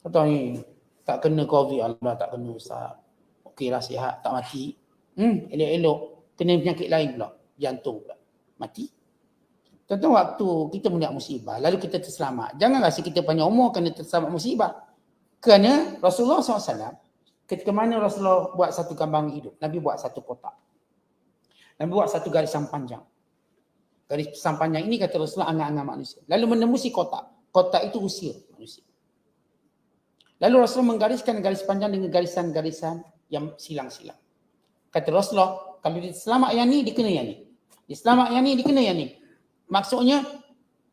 Kata ni, tak kena COVID, Allah tak kena Ustaz. Okeylah, sihat, tak mati. Elok-elok, kena penyakit lain pula. Jantung pula. Mati. Tentu waktu kita melihat musibah, lalu kita terselamat. Jangan rasa kita panjang umur kerana terselamat musibah. Kerana Rasulullah SAW, ketika mana Rasulullah buat satu kambang hidup, Nabi buat satu kotak. Nabi buat satu garisan panjang. Garisan panjang ini kata Rasulullah angan-angan manusia. Lalu menembusi kotak. Kotak itu usia manusia. Lalu Rasulullah menggariskan garis panjang dengan garisan-garisan yang silang-silang. Kata Rasulullah, kalau dia selamat yang ni, dia kena yang ni. Dia selamat yang ni, dia kena yang ni. Maksudnya,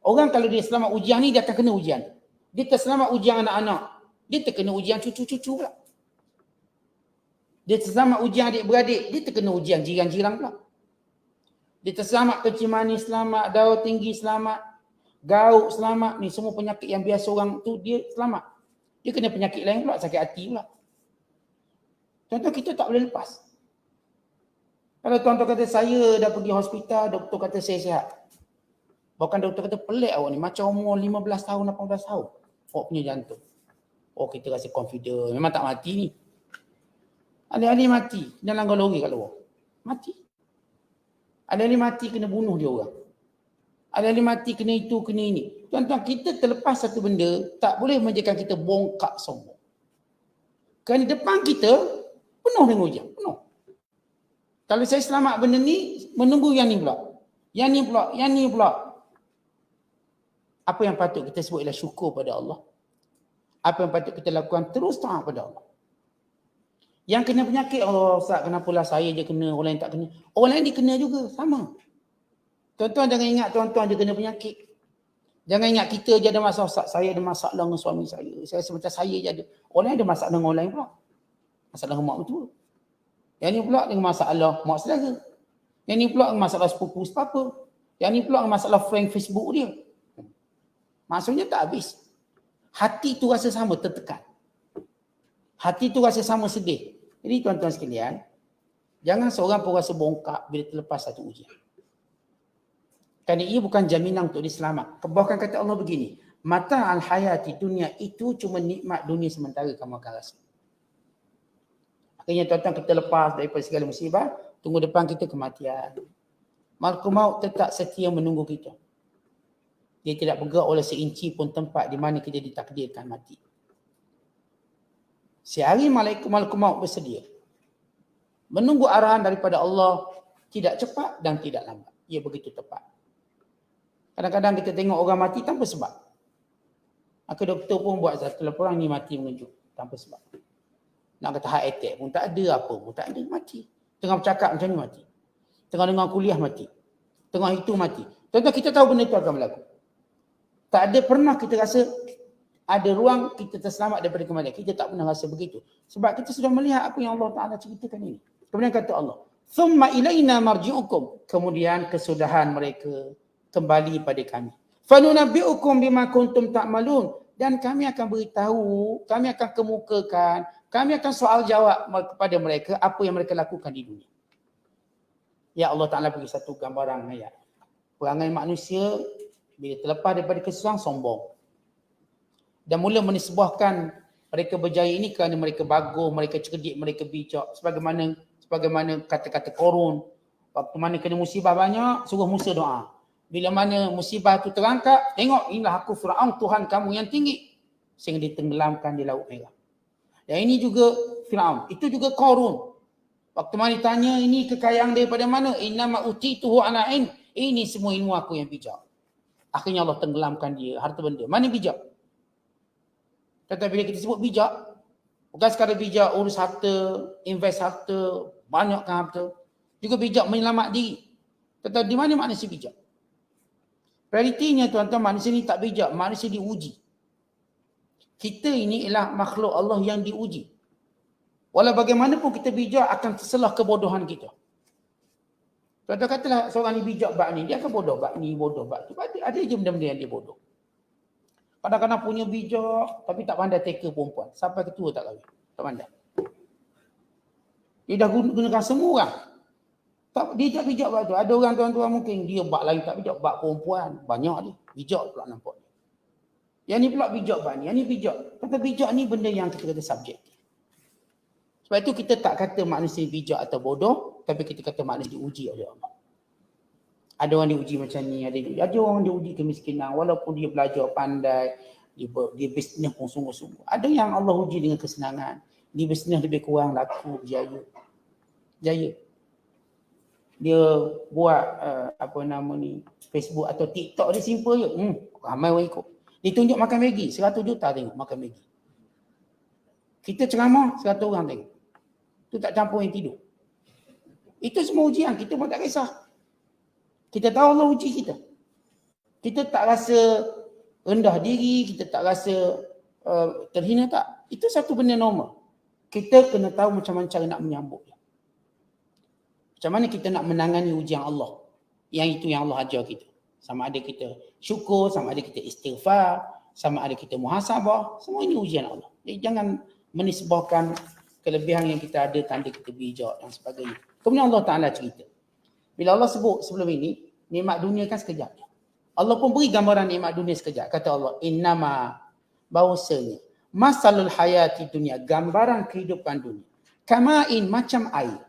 orang kalau dia selamat ujian ni, dia akan kena ujian. Dia terselamat ujian anak-anak, dia terkena ujian cucu-cucu pula. Dia terselamat ujian adik-beradik, dia terkena ujian jiran-jiran pula. Dia terselamat kencing manis selamat, darah tinggi selamat, gauk selamat, ni semua penyakit yang biasa orang tu dia selamat. Dia kena penyakit lain pula, sakit hati pula. Tuan-tuan, kita tak boleh lepas. Kalau tuan-tuan kata saya dah pergi hospital, doktor kata saya sihat. Bahkan doktor kata pelik awak ni, macam umur 15 tahun, 18 tahun. Awak punya jantung. Oh, kita rasa confident, memang tak mati ni. Alih-alih mati, kena langgar lori kat luar. Mati. Alih-alih mati kena bunuh dia orang. Alih-alih mati kena itu, kena ini. Tuan-tuan, kita terlepas satu benda, tak boleh menjadikan kita bongkak sombong. Kerana depan kita, penuh dengan ujian. Penuh. Kalau saya selamat benda ni, menunggu yang ni pula. Yang ni pula, yang ni pula. Apa yang patut kita sebut ialah syukur pada Allah. Apa yang patut kita lakukan, terus taat pada Allah. Yang kena penyakit, Allah Ustaz, kenapalah saya je kena, orang lain tak kena. Orang lain dia kena juga, sama. Tuan-tuan jangan ingat tuan-tuan je kena penyakit. Jangan ingat kita je ada masalah. Ustaz, saya ada masalah dengan suami saya. Saya semacam saya je ada. Orang lain ada masalah dengan orang lain pula. Masalah dengan mak betul. Yang ni pula dengan masalah mak saudara. Yang ni pula dengan masalah sepupu sepapa. Yang ni pula dengan masalah friend Facebook dia. Maksudnya tak habis. Hati tu rasa sama tertekan. Hati tu rasa sama sedih. Jadi tuan-tuan sekalian, jangan seorang pun rasa bongkak bila terlepas satu ujian. Kerana ia bukan jaminan untuk diselamat. Bahkan kata Allah begini, mata al-hayati dunia itu cuma nikmat dunia sementara kamu akan rasa. Akhirnya tuan-tuan kita lepas daripada segala musibah, tunggu depan kita kematian. Malakul maut tetap setia menunggu kita. Dia tidak bergerak oleh seinci pun tempat di mana kita ditakdirkan mati. Sehari malakul maut bersedia. Menunggu arahan daripada Allah tidak cepat dan tidak lambat. Ia begitu tepat. Kadang-kadang kita tengok orang mati tanpa sebab. Maka doktor pun buat satu laporan ni mati mengejut tanpa sebab. Nak kata heart attack pun tak ada, apa pun tak ada, mati. Tengah bercakap macam ni mati. Tengah dengar kuliah mati. Tengah itu mati. Tuan-tuan, kita tahu benda itu akan berlaku. Tak ada pernah kita rasa ada ruang kita terselamat daripada kematian. Kita tak pernah rasa begitu. Sebab kita sudah melihat apa yang Allah Ta'ala ceritakan ini. Kemudian kata Allah, "Thumma ilaina marji'ukum." Kemudian kesudahan mereka kembali pada kami. "Fanunabbi'ukum bima kuntum ta'malun." Dan kami akan beritahu, kami akan kemukakan, kami akan soal jawab kepada mereka apa yang mereka lakukan di dunia. Ya Allah Ta'ala bagi satu gambaran ayat. Perangai manusia bila terlepas daripada kesusahan sombong. Dan mula menisbahkan mereka berjaya ini kerana mereka bagus, mereka cerdik, mereka bijak. Sebagaimana kata-kata Korun. Waktu mana kena musibah banyak, suruh Musa doa. Bila mana musibah tu terangkat, tengok inilah aku Firaun, Tuhan kamu yang tinggi. Sehingga ditenggelamkan di Laut Merah. Dan ini juga Firaun. Itu juga Korun. Waktu mana ditanya ini kekayaan daripada mana? Innama utituhu ala ilm. Ini semua ilmu aku yang bijak. Akhirnya Allah tenggelamkan dia, harta benda. Mana bijak? Tetapi bila kita sebut bijak, Bukan sekadar bijak urus harta, invest harta, banyakkan harta. Juga bijak menyelamat diri. Tetapi di mana manusia bijak? Realitinya tuan-tuan, manusia ni tak bijak, manusia diuji. Kita ini ialah makhluk Allah yang diuji. Walau bagaimanapun kita bijak akan terselah kebodohan kita. Tuan-tuan katalah seorang ni bijak bab ni, dia akan bodoh bab ni, bodoh bab tu. Ada je benda-benda yang dia bodoh. Kadang-kadang punya bijak tapi tak pandai teka perempuan. Sampai ketua tak kahwin. Tak pandai. Dia dah gunakan semua orang. Dia tak bijak bab tu. Ada orang tuan-tuan mungkin dia bab lain tak bijak. Bab perempuan. Banyak dia. Bijak pula nampak. Yang ni pula bijak bab ni. Yang ni bijak. Kata bijak ni benda yang kita kata subjektif. Sebab itu kita tak kata manusia bijak atau bodoh. Tapi kita kata manusia diuji oleh Allah. Ada orang diuji macam ni, ada orang diuji kemiskinan walaupun dia belajar pandai, dia bisnes pun sungguh-sungguh. Ada yang Allah uji dengan kesenangan, dia bisnes lebih kurang laku, jaya. Dia buat Facebook atau TikTok dia simple je. Ramai orang ikut. Dia tunjuk makan Maggi, 100 juta tengok makan Maggi. Kita ceramah, 100 orang tengok. Tu tak campur yang tidur. Itu semua ujian, kita pun tak kisah. Kita tahu Allah uji kita. Kita tak rasa rendah diri, kita tak rasa terhina tak. Itu satu benda normal. Kita kena tahu macam mana cara nak menyambut. Macam mana kita nak menangani ujian Allah. Yang itu yang Allah ajar kita. Sama ada kita syukur, sama ada kita istighfar, sama ada kita muhasabah. Semua ini ujian Allah. Jadi jangan menisbahkan kelebihan yang kita ada tanda kita bijak dan sebagainya. Kemudian Allah Ta'ala cerita. Bila Allah sebut sebelum ini, nikmat dunia kan sekejap. Allah pun beri gambaran nikmat dunia sekejap. Kata Allah, innama, bahawasanya, masalul hayati dunia, gambaran kehidupan dunia. Kama'in, macam air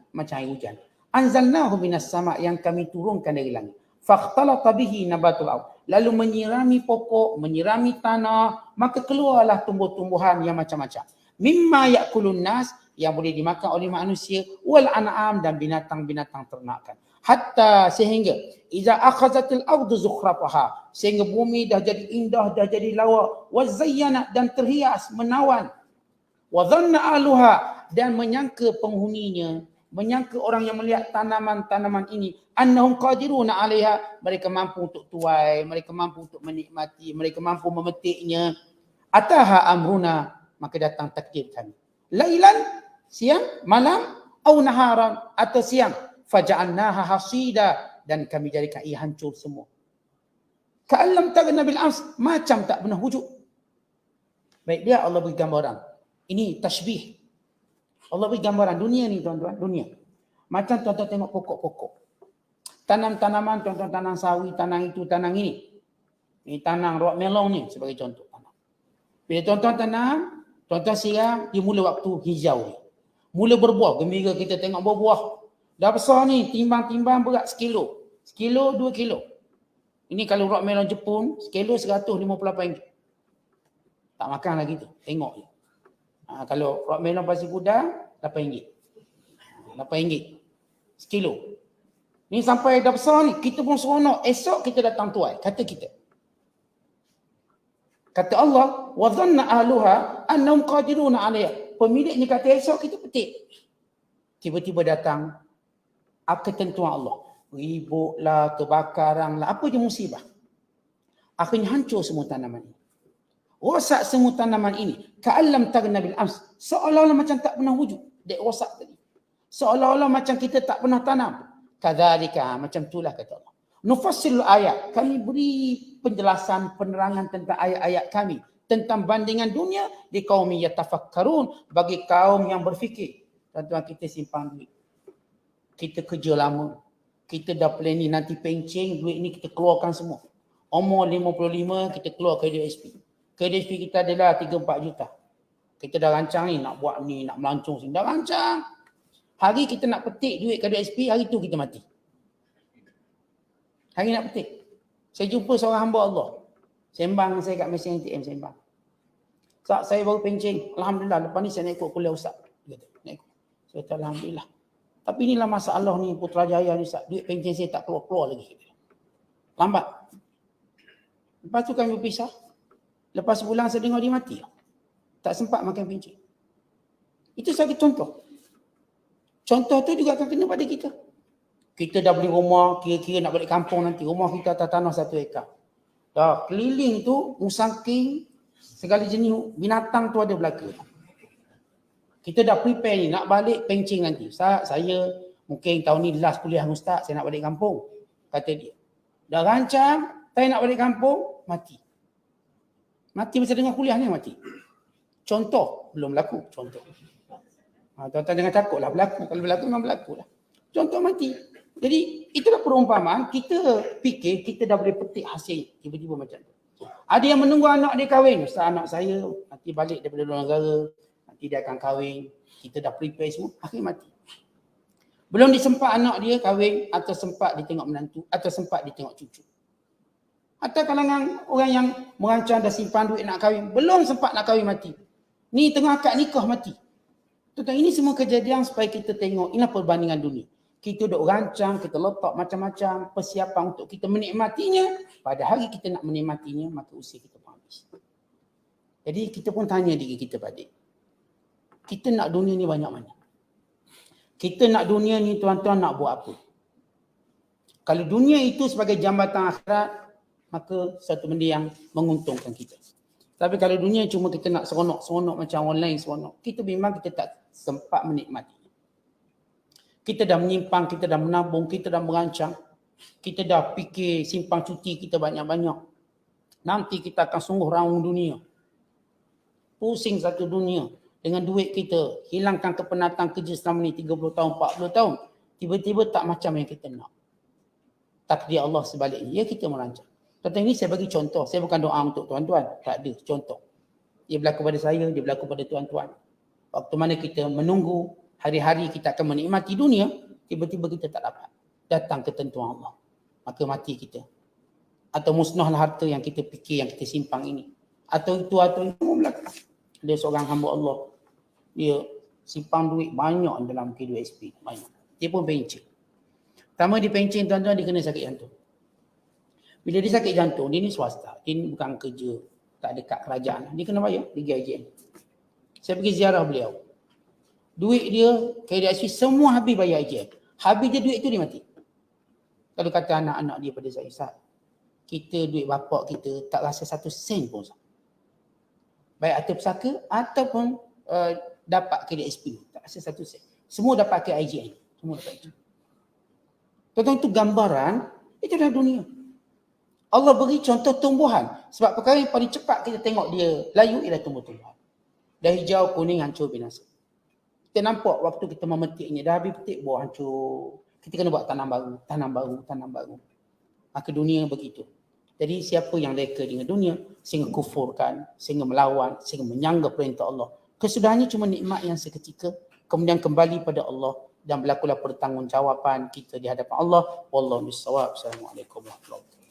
hujan. Anzalnahu minas sama' yang kami turunkan dari langit. Fakhtalata bihi nabatul ardh. Lalu menyirami pokok, menyirami tanah, maka keluarlah tumbuh-tumbuhan yang macam-macam. Mimma ya'kulun nas, yang boleh dimakan oleh manusia, wal an'am, dan binatang-binatang ternakan. Hatta sehingga iza akhazatil ardu zukhrafaha, sehingga bumi dah jadi indah, dah jadi lawa, wa zayyanat, dan terhias menawan, wa dhanna ahluha, dan menyangka penghuninya, menyangka orang yang melihat tanaman-tanaman ini, annahum qadiruna 'alaiha, mereka mampu untuk tuai, mereka mampu untuk menikmati, mereka mampu memetiknya. Ataha amruna, maka datang takdir kami. Lailan, siang, malam, au naharan, atau siang. Faja'alnaha hasida, dan kami jadikan ia hancur semua. Ka'allam taghna bil ams, macam tak pernah wujud. Baik, dia Allah beri gambaran. Ini tashbih. Allah beri gambaran dunia ni tuan-tuan, dunia. Macam tuan-tuan tengok pokok-pokok. Tanam-tanaman, tuan-tuan tanam sawi, tanam itu, tanam ini. Ini tanam rock melon ni sebagai contoh. Bila tuan-tuan tanam, tuan-tuan siram, dia mula waktu hijau ni. Mula berbuah, gembira kita tengok berbuah. Dah besar ni, timbang-timbang berat sekilo. Sekilo, 2 kilo. Ini kalau rock melon Jepun, sekilo RM158. Tak makan lagi tu, tengok je. Kalau rock melon Pasir Gudang, RM8. RM8. Sekilo. Ni sampai dah besar ni, kita pun seronok. Esok kita datang tuai, kata kita. Kata Allah, wa dhanna ahluha annahum qadiruna 'alaiha. Pemiliknya kata esok kita petik. Tiba-tiba datang ketentuan Allah. Ributlah, kebakaran lah, apa je musibah. Akhirnya hancur semua tanaman ini. Rosak semua tanaman ini. Ka'allam taghna bil ams. Seolah-olah macam tak pernah wujud. Dek rosak tadi. Seolah-olah macam kita tak pernah tanam. Kadzalika, macam itulah kata Allah. Nufassilul ayat. Kami beri penjelasan, penerangan tentang ayat-ayat kami. Tentang bandingan dunia di kaum yatafakkarun, bagi kaum yang berfikir. Tuan-tuan, kita simpan duit. Kita kerja lama. Kita dah planning nanti pencing, duit ni kita keluarkan semua. Umur 55, kita keluar KDSP. KDSP kita adalah 3-4 juta. Kita dah rancang ni, nak buat ni, nak melancong sini. Dah rancang. Hari kita nak petik duit KDSP, hari tu kita mati. Hari nak petik. Saya jumpa seorang hamba Allah. Sembang saya kat mesin ATM, sembang. Ustaz, saya baru pencing. Alhamdulillah, lepas ni saya nak ikut kuliah Ustaz. Saya kata, Alhamdulillah. Tapi inilah masalah ni, Putrajaya ni Ustaz. Duit pencing saya tak keluar-keluar lagi. Lambat. Lepas tu kami berpisah. Lepas sebulan saya dengar dia mati. Tak sempat makan pencing. Itu sebagai contoh. Contoh tu juga akan kena pada kita. Kita dah beli rumah, kira-kira nak balik kampung nanti. Rumah kita atas tanah 1 ekar. Dah keliling tu, musangking, segala jenis binatang tu ada berlaku. Kita dah prepare ni, nak balik pencing nanti. Ustaz, saya mungkin tahun ni last kuliah dengan Ustaz, saya nak balik kampung. Kata dia. Dah rancang, saya nak balik kampung, mati. Mati masa dengar kuliah ni mati. Contoh, belum berlaku. Contoh. Tuan-tuan jangan takut lah berlaku. Kalau berlaku memang berlaku lah. Contoh mati. Jadi itulah perumpamaan. Kita fikir kita dah boleh petik hasil. Tiba-tiba macam tu. Ada yang menunggu anak dia kahwin. Ustaz, anak saya nanti balik daripada luar negara. Nanti dia akan kahwin. Kita dah prepare semua. Akhirnya mati. Belum disempat anak dia kahwin. Atau sempat dia tengok menantu. Atau sempat dia tengok cucu. Atau kalangan orang yang merancang dah simpan duit nak kahwin. Belum sempat nak kahwin mati. Ni tengah akad nikah mati. Tuan-tuan, ini semua kejadian supaya kita tengok. Inilah perbandingan dunia. Kita duk rancang, kita letak macam-macam persiapan untuk kita menikmatinya. Pada hari kita nak menikmatinya, maka usia kita pun habis. Jadi kita pun tanya diri kita balik. Kita nak dunia ni banyak mana? Kita nak dunia ni tuan-tuan nak buat apa? Kalau dunia itu sebagai jambatan akhirat, maka satu benda yang menguntungkan kita. Tapi kalau dunia cuma kita nak seronok-seronok macam orang lain seronok, kita memang kita tak sempat menikmati. Kita dah menyimpang, kita dah menabung, kita dah merancang, kita dah fikir simpan cuti kita banyak-banyak. Nanti kita akan sungguh raung dunia. Pusing satu dunia dengan duit kita, hilangkan kepenatan kerja selama ni 30 tahun, 40 tahun. Tiba-tiba tak macam yang kita nak. Takdir Allah sebaliknya, ya kita merancang. Tuan-tuan, ini saya bagi contoh. Saya bukan doa untuk tuan-tuan. Tak ada. Contoh. Dia berlaku pada saya, dia berlaku pada tuan-tuan. Waktu mana kita menunggu, hari-hari kita akan menikmati dunia, tiba-tiba kita tak dapat. Datang ketentuan Allah. Maka mati kita. Atau musnahlah harta yang kita fikir, yang kita simpang ini. Atau itu berlaku. Dia seorang hamba Allah. Dia simpang duit banyak dalam K2SP. Banyak. Dia pun pencing. Pertama dia pencing, tuan-tuan, dia kena sakit jantung. Bila dia sakit jantung, dia ni swasta. Dia ni bukan kerja, tak dekat kerajaan. Dia kena bayar, pergi IJN. Saya pergi ziarah beliau. Duit dia, KDSP semua habis bayar IJN. Habis dia duit tu dia mati. Kalau kata anak-anak dia pada saya, Ustaz, kita duit bapak kita tak rasa 1 sen pun. Ustaz. Baik harta pusaka ataupun dapat KDSP. Tak rasa 1 sen. Semua dapat ke IJN. Semua dapat itu. Tuan-tuan, itu gambaran, itulah dunia. Allah beri contoh tumbuhan. Sebab perkara yang paling cepat kita tengok dia layu ialah tumbuh-tumbuhan. Dah hijau, kuning, hancur, binasa. Kita nampak waktu kita memetiknya, dah habis petik, buah hancur. Kita kena buat tanam baru, tanam baru, tanam baru. Maka dunia begitu. Jadi siapa yang reka dengan dunia, sehingga kufurkan, sehingga melawan, sehingga menyangga perintah Allah. Kesudahannya cuma nikmat yang seketika, kemudian kembali pada Allah dan berlakulah pertanggungjawaban kita di hadapan Allah. Wallahu bissawab. Assalamualaikum warahmatullahi wabarakatuh.